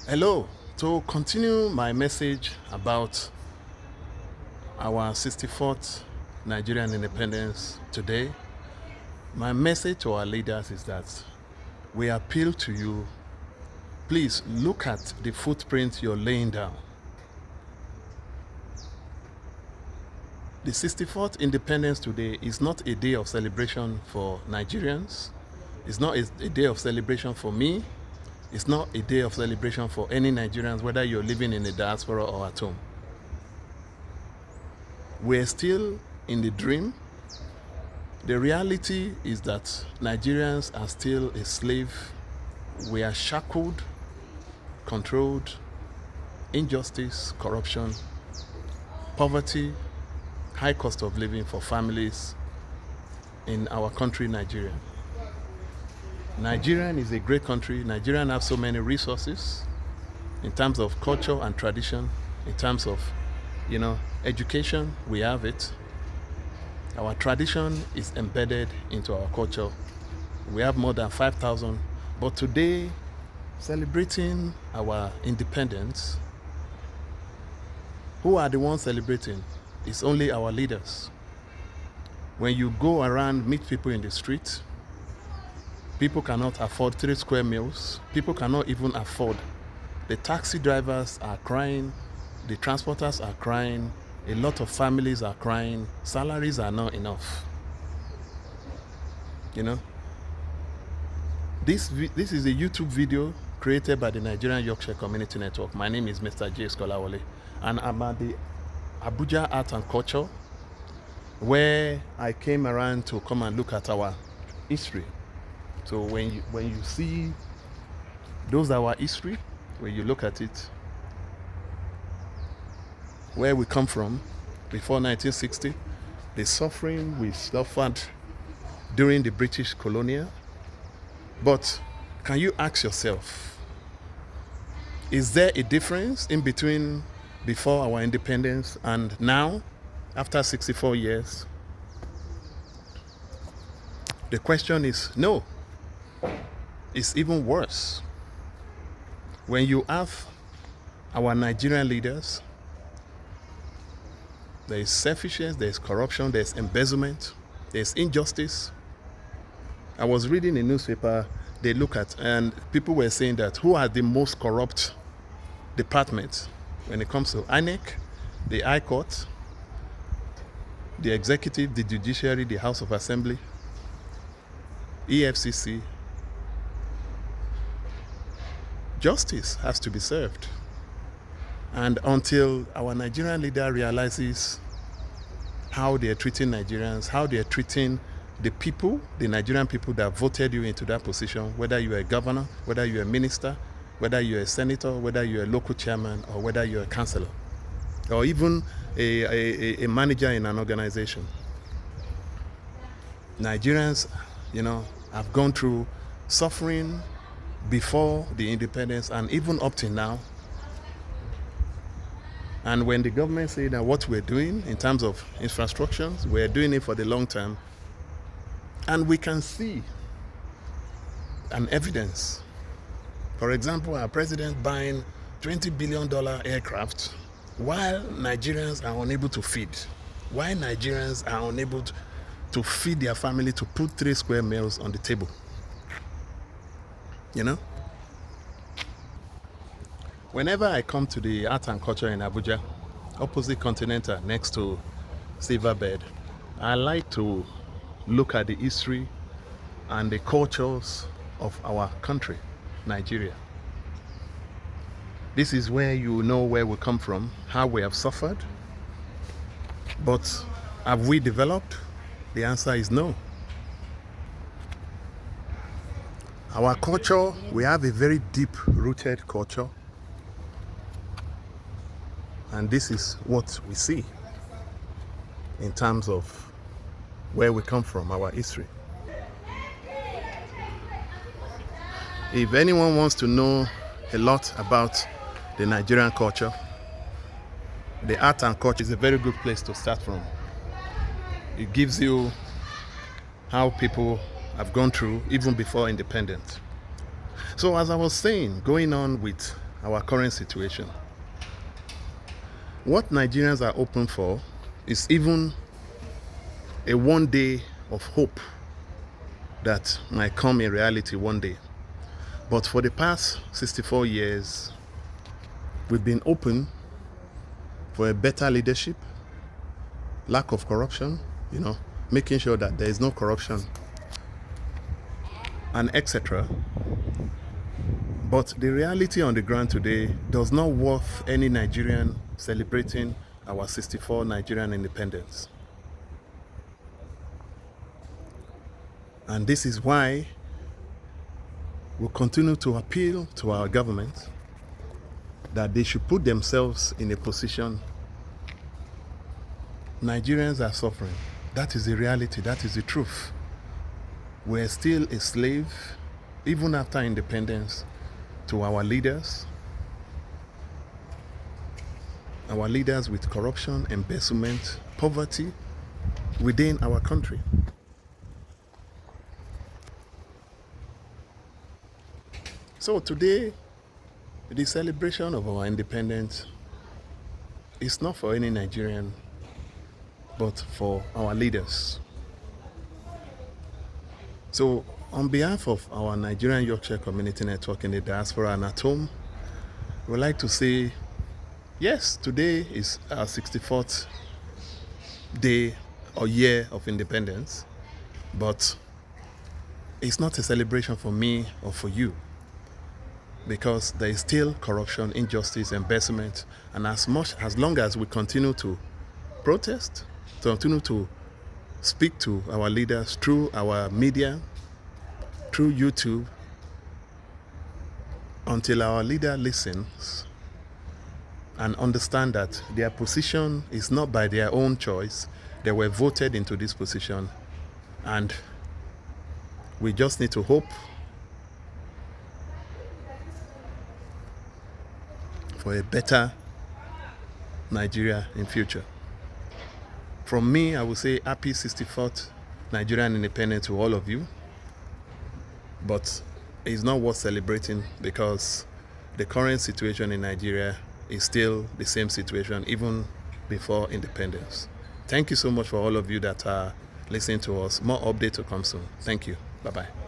Hello. To continue my message about our 64th Nigerian independence today, my message to our leaders is that we appeal to you, please look at the footprint you're laying down. The 64th independence today is not a day of celebration for Nigerians. It's not a day of celebration for me. It's not a day of celebration for any Nigerians, whether you're living in the diaspora or at home. We're still in the dream. The reality is that Nigerians are still a slave. We are shackled, controlled, injustice, corruption, poverty, high cost of living for families in our country, Nigeria. Nigeria is a great country. Nigeria has so many resources in terms of culture and tradition, in terms of, education, we have it. Our tradition is embedded into our culture. We have more than 5,000. But today, celebrating our independence, who are the ones celebrating? It's only our leaders. When you go around, meet people in the street, people cannot afford 3 square meals. People cannot even afford. The taxi drivers are crying. The transporters are crying. A lot of families are crying. Salaries are not enough. This is a YouTube video created by the Nigerian Yorkshire Community Network. My name is Mr. J. Skolawole, and I'm at the Abuja Art and Culture, where I came around to come and look at our history. So when you see those are our history, when you look at it, where we come from before 1960, the suffering we suffered during the British colonial. But can you ask yourself, is there a difference in between before our independence and now, after 64 years? The question is no. It's even worse. When you have our Nigerian leaders, there is selfishness, there is corruption, there is embezzlement, there is injustice. I was reading a newspaper, they look at, and people were saying that who are the most corrupt departments when it comes to INEC, the High Court, the Executive, the Judiciary, the House of Assembly, EFCC. Justice has to be served. And until our Nigerian leader realizes how they are treating Nigerians, how they are treating the people, the Nigerian people that voted you into that position, whether you're a governor, whether you're a minister, whether you're a senator, whether you're a local chairman, or whether you're a councillor, or even a manager in an organization. Nigerians, have gone through suffering before the independence and even up to now. And when the government say that what we're doing in terms of infrastructures, we're doing it for the long term, and we can see an evidence. For example, our president buying $20 billion aircraft while Nigerians are unable to feed. Why Nigerians are unable to feed their family, to put 3 square meals on the table. Whenever I come to the Art and Culture in Abuja, opposite Continental, next to Silverbird, I like to look at the history and the cultures of our country, Nigeria. This is where you know where we come from, how we have suffered. But have we developed? The answer is no. Our culture, we have a very deep-rooted culture. And this is what we see in terms of where we come from, our history. If anyone wants to know a lot about the Nigerian culture, the Art and Culture is a very good place to start from. It gives you how people have gone through even before independence. So as I was saying, going on with our current situation. What Nigerians are open for is even a one day of hope that might come in reality one day. But for the past 64 years, we've been open for a better leadership, lack of corruption, making sure that there is no corruption, and etc. But the reality on the ground today does not worth any Nigerian celebrating our 64 Nigerian independence. And this is why we continue to appeal to our government that they should put themselves in a position. Nigerians are suffering. That is the reality. That is the truth. We're still a slave, even after independence, to our leaders with corruption, embezzlement, poverty within our country. So today, the celebration of our independence is not for any Nigerian, but for our leaders. So on behalf of our Nigerian Yorkshire Community Network in the diaspora and at home, we'd like to say, yes, today is our 64th day or year of independence, but it's not a celebration for me or for you, because there is still corruption, injustice, embezzlement, and as long as we continue to protest, continue to speak to our leaders through our media, through YouTube, until our leader listens and understand that their position is not by their own choice. They were voted into this position, and we just need to hope for a better Nigeria in future. From me, I will say happy 64th Nigerian independence to all of you. But it's not worth celebrating because the current situation in Nigeria is still the same situation even before independence. Thank you so much for all of you that are listening to us. More updates to come soon. Thank you. Bye-bye.